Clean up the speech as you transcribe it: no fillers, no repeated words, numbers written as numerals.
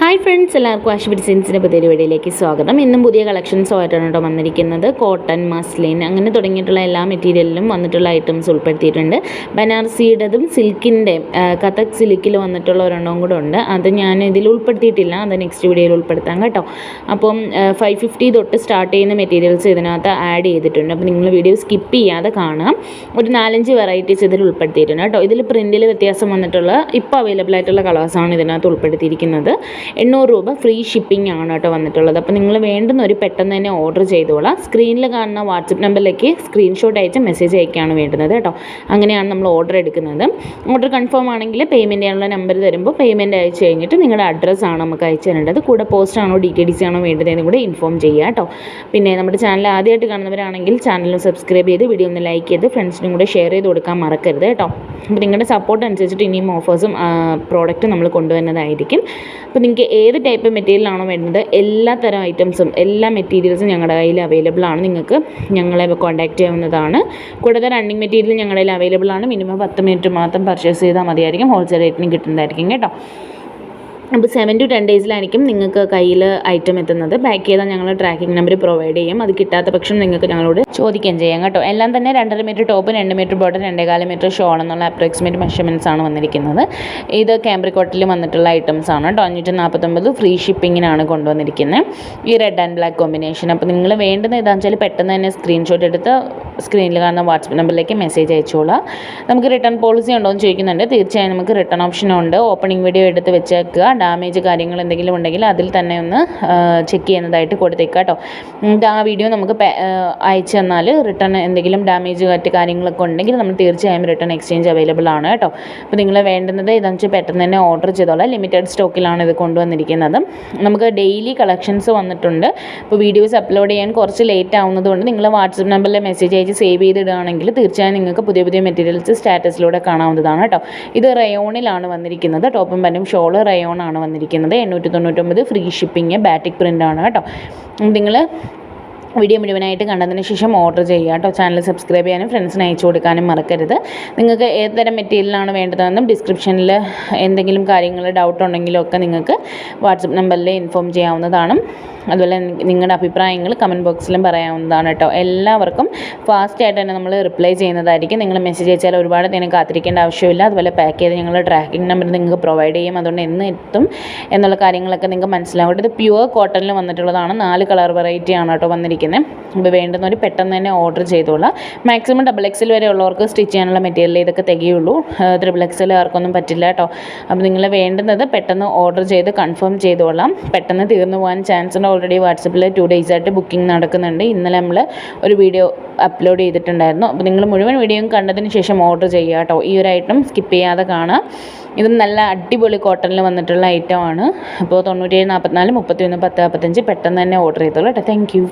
Hi friends, എല്ലാവർക്കും ആശുപത്രി ഡിസൈൻസിൻ്റെ പുതിയൊരു വീഡിയോയിലേക്ക് സ്വാഗതം. ഇന്നും പുതിയ കളക്ഷൻസോ ആയിട്ടാണ് കേട്ടോ വന്നിരിക്കുന്നത്. കോട്ടൺ, മസ്ലിൻ അങ്ങനെ തുടങ്ങിയിട്ടുള്ള എല്ലാ മെറ്റീരിയലിലും വന്നിട്ടുള്ള ഐറ്റംസ് ഉൾപ്പെടുത്തിയിട്ടുണ്ട്. ബനാറസിയുടേതും സിൽക്കിൻ്റെ കഥക് സിൽക്കിൽ വന്നിട്ടുള്ള ഒരെണ്ണവും കൂടെ ഉണ്ട്. അത് ഞാൻ ഇതിൽ ഉൾപ്പെടുത്തിയിട്ടില്ല, അത് നെക്സ്റ്റ് വീഡിയോയിൽ ഉൾപ്പെടുത്താം കേട്ടോ. അപ്പം 550 തൊട്ട് സ്റ്റാർട്ട് ചെയ്യുന്ന മെറ്റീരിയൽസ് ഇതിനകത്ത് ആഡ് ചെയ്തിട്ടുണ്ട്. അപ്പോൾ നിങ്ങൾ വീഡിയോ സ്കിപ്പ് ചെയ്യാതെ കാണാം. ഒരു 4-5 വെറൈറ്റീസ് ഇതിൽ ഉൾപ്പെടുത്തിയിട്ടുണ്ട് കേട്ടോ. ഇതിൽ പ്രിൻറ്റിൽ വ്യത്യാസം വന്നിട്ടുള്ള ഇപ്പോൾ അവൈലബിൾ ആയിട്ടുള്ള കളേഴ്സാണ് ഇതിനകത്ത് ഉൾപ്പെടുത്തിയിരിക്കുന്നത്. 800 രൂപ ഫ്രീ ഷിപ്പിംഗ് ആണ് കേട്ടോ വന്നിട്ടുള്ളത്. അപ്പോൾ നിങ്ങൾ വേണ്ടുന്നൊരു പെട്ടെന്ന് തന്നെ ഓർഡർ ചെയ്തോളാം. സ്ക്രീനിൽ കാണുന്ന വാട്സപ്പ് നമ്പറിലേക്ക് സ്ക്രീൻഷോട്ട് അയച്ച് മെസ്സേജ് അയക്കുകയാണ് വേണ്ടുന്നത് കേട്ടോ. അങ്ങനെയാണ് നമ്മൾ ഓർഡർ എടുക്കുന്നത്. ഓർഡർ കൺഫേം ആണെങ്കിൽ പേയ്മെൻറ്റ് ചെയ്യാനുള്ള നമ്പർ തരുമ്പോൾ പേയ്മെൻറ്റ് അയച്ച് കഴിഞ്ഞിട്ട് നിങ്ങളുടെ അഡ്രസ്സാണ് നമുക്ക് അയച്ചു തരേണ്ടത്. കൂടെ പോസ്റ്റാണോ DTDC ആണോ വേണ്ടതെന്ന് കൂടെ ഇൻഫോം ചെയ്യുക കേട്ടോ. പിന്നെ നമ്മുടെ ചാനൽ ആദ്യമായിട്ട് കാണുന്നവരാണെങ്കിൽ ചാനൽ സബ്സ്ക്രൈബ് ചെയ്ത് വീഡിയോ ഒന്ന് ലൈക്ക് ചെയ്ത് ഫ്രണ്ട്സിനും കൂടെ ഷെയർ ചെയ്ത് കൊടുക്കാൻ മറക്കരുത് കേട്ടോ. അപ്പോൾ നിങ്ങളുടെ സപ്പോർട്ട് അനുസരിച്ചിട്ട് ഇനിയും ഓഫേഴ്സും പ്രോഡക്റ്റും നമ്മൾ കൊണ്ടുവരുന്നതായിരിക്കും. അപ്പോൾ നിങ്ങൾക്ക് ഏത് ടൈപ്പ് മെറ്റീരിയലാണോ വേണ്ടത് എല്ലാ തരം ഐറ്റംസും എല്ലാ മെറ്റീരിയൽസും ഞങ്ങളുടെ കയ്യിൽ അവൈലബിൾ ആണ്. നിങ്ങൾക്ക് ഞങ്ങളെ കോൺടാക്റ്റ് ചെയ്യാവുന്നതാണ്. കൂടാതെ റണ്ണിങ് മെറ്റീരിയൽ ഞങ്ങളുടെ കയ്യിൽ അവൈലബിൾ ആണ്. മിനിമം 10 മിനിറ്റ് മാത്രം പർച്ചേസ് ചെയ്താൽ മതിയായിരിക്കും. ഹോൾസെയിൽ റേറ്റിന് കിട്ടുന്നതായിരിക്കും കേട്ടോ. അപ്പോൾ 7 to 10 ഡേയ്സിലായിരിക്കും നിങ്ങൾക്ക് കയ്യിൽ ഐറ്റം എത്തുന്നത്. പാക്ക് ചെയ്താൽ ഞങ്ങൾ ട്രാക്കിംഗ് നമ്പർ പ്രൊവൈഡ് ചെയ്യും. അത് കിട്ടാത്ത പക്ഷം നിങ്ങൾക്ക് ഞങ്ങളോട് ചോദിക്കുകയും ചെയ്യാം കേട്ടോ. എല്ലാം തന്നെ 2.5 metre top, 2 metre bottom, 2.25 metre shawl എന്നുള്ള അപ്രോക്സിമേറ്റ് മെഷർമെൻറ്റ്സ് ആണ് വന്നിരിക്കുന്നത്. ഇത് കാംബ്രിക് വന്നിട്ടുള്ള ഐറ്റംസ് ആണ് കേട്ടോ. 549 ഫ്രീ ഷിപ്പിങ്ങിനാണ് കൊണ്ടുവന്നിരിക്കുന്നത്. ഈ റെഡ് ആൻഡ് ബ്ലാക്ക് കോമ്പിനേഷൻ. അപ്പോൾ നിങ്ങൾ വേണ്ടുന്ന ഇതാണെന്ന് വെച്ചാൽ പെട്ടെന്ന് തന്നെ സ്ക്രീൻഷോട്ട് എടുത്ത് സ്ക്രീനിൽ കാണുന്ന വാട്സപ്പ് നമ്പറിലേക്ക് മെസ്സേജ് അയച്ചോളാം. നമുക്ക് റിട്ടേൺ പോളിസി ഉണ്ടോ എന്ന് ചോദിക്കുന്നുണ്ട്. തീർച്ചയായും നമുക്ക് റിട്ടേൺ ഓപ്ഷനും ഉണ്ട്. ഓപ്പണിംഗ് വീഡിയോ എടുത്ത് വെച്ചേക്കുക. ഡാമേജ് കാര്യങ്ങൾ എന്തെങ്കിലും ഉണ്ടെങ്കിൽ അതിൽ തന്നെ ഒന്ന് ചെക്ക് ചെയ്യുന്നതായിട്ട് കൊടുത്തേക്കുക കേട്ടോ. ആ വീഡിയോ നമുക്ക് അയച്ചു തന്നാൽ റിട്ടേൺ എന്തെങ്കിലും ഡാമേജ് മറ്റ് കാര്യങ്ങളൊക്കെ ഉണ്ടെങ്കിൽ നമ്മൾ തീർച്ചയായും റിട്ടേൺ എക്സ്ചേഞ്ച് അവൈലബിൾ ആണ് കേട്ടോ. അപ്പോൾ നിങ്ങൾ വേണ്ടുന്നത് ഇതെന്ന് വെച്ചാൽ പെട്ടെന്ന് തന്നെ ഓർഡർ ചെയ്തോളാം. ലിമിറ്റഡ് സ്റ്റോക്കിലാണ് ഇത് കൊണ്ടുവന്നിരിക്കുന്നത്. നമുക്ക് ഡെയിലി കളക്ഷൻസ് വന്നിട്ടുണ്ട്. ഇപ്പോൾ വീഡിയോസ് അപ്ലോഡ് ചെയ്യാൻ കുറച്ച് ലേറ്റ് ആവുന്നതുകൊണ്ട് നിങ്ങൾ വാട്സപ്പ് നമ്പറിൽ മെസ്സേജ് അയച്ച് സേവ് ചെയ്തിടുകയാണെങ്കിൽ തീർച്ചയായും നിങ്ങൾക്ക് പുതിയ പുതിയ മെറ്റീരിയൽസ് സ്റ്റാറ്റസിലൂടെ കാണാവുന്നതാണ് കേട്ടോ. ഇത് റയോണിലാണ് വന്നിരിക്കുന്നത്. ടോപ്പും പാൻറ്റും ഷോള് റയോണാണ് വന്നിരിക്കുന്നത്. 899 ഫ്രീ ഷിപ്പിംഗ്, ബാറ്റിക് പ്രിൻ്റ് ആണ് കേട്ടോ. നിങ്ങൾ വീഡിയോ മുഴുവനായിട്ട് കണ്ടതിന് ശേഷം ഓർഡർ ചെയ്യുക കേട്ടോ. ചാനൽ സബ്സ്ക്രൈബ് ചെയ്യാനും ഫ്രണ്ട്സിന് അയച്ചു കൊടുക്കാനും മറക്കരുത്. നിങ്ങൾക്ക് ഏത് തരം മെറ്റീരിയലാണ് വേണ്ടതെന്നും ഡിസ്ക്രിപ്ഷനിൽ എന്തെങ്കിലും കാര്യങ്ങൾ ഡൗട്ട് ഉണ്ടെങ്കിലും ഒക്കെ നിങ്ങൾക്ക് വാട്സപ്പ് നമ്പറിൽ ഇൻഫോം ചെയ്യാവുന്നതാണ്. അതുപോലെ നിങ്ങളുടെ അഭിപ്രായങ്ങൾ കമൻറ്റ് ബോക്സിലും പറയാവുന്നതാണ് കേട്ടോ. എല്ലാവർക്കും ഫാസ്റ്റായിട്ട് തന്നെ നമ്മൾ റിപ്ലൈ ചെയ്യുന്നതായിരിക്കും. നിങ്ങൾ മെസ്സേജ് അയച്ചാൽ ഒരുപാട് നേരം കാത്തിരിക്കേണ്ട ആവശ്യമില്ല. അതുപോലെ പാക്ക് ചെയ്ത് ഞങ്ങൾ ട്രാക്കിംഗ് നമ്പർ നിങ്ങൾക്ക് പ്രൊവൈഡ് ചെയ്യും. അതുകൊണ്ട് എന്ന് എത്തും എന്നുള്ള കാര്യങ്ങളൊക്കെ നിങ്ങൾക്ക് മനസ്സിലാവും. ഇത് പ്യുവർ കോട്ടണിൽ വന്നിട്ടുള്ളതാണ്. 4 കളർ വെറൈറ്റി ആണ് കേട്ടോ വന്നിരിക്കുന്നത്. ഇപ്പോൾ വേണ്ടുന്നവർ പെട്ടെന്ന് തന്നെ ഓർഡർ ചെയ്തോളാം. മാക്സിമം XXL വരെ ഉള്ളവർക്ക് സ്റ്റിച്ച് ചെയ്യാനുള്ള മെറ്റീരിയൽ ഇതൊക്കെ തികയുള്ളൂ. XXL ആർക്കൊന്നും പറ്റില്ല കേട്ടോ. അപ്പോൾ നിങ്ങൾ വേണ്ടുന്നത് പെട്ടെന്ന് ഓർഡർ ചെയ്ത് കൺഫേം ചെയ്തോളാം. പെട്ടെന്ന് തീർന്നു പോകാൻ ചാൻസ് ഉണ്ട്. ഓൾറെഡി വാട്സപ്പിൽ 2 days ആയിട്ട് ബുക്കിംഗ് നടക്കുന്നുണ്ട്. ഇന്നലെ നമ്മൾ ഒരു വീഡിയോ അപ്ലോഡ് ചെയ്തിട്ടുണ്ടായിരുന്നു. അപ്പോൾ നിങ്ങൾ മുഴുവൻ വീഡിയോയും കണ്ടതിന് ശേഷം ഓർഡർ ചെയ്യുക കേട്ടോ. ഈ ഒരു ഐറ്റം സ്കിപ്പ് ചെയ്യാതെ കാണാം. ഇത് നല്ല അടിപൊളി കോട്ടണിൽ വന്നിട്ടുള്ള ഐറ്റമാണ്. അപ്പോൾ 9744 31 10 55 പെട്ടെന്ന് തന്നെ ഓർഡർ ചെയ്തോളൂ കേട്ടോ. Thank you.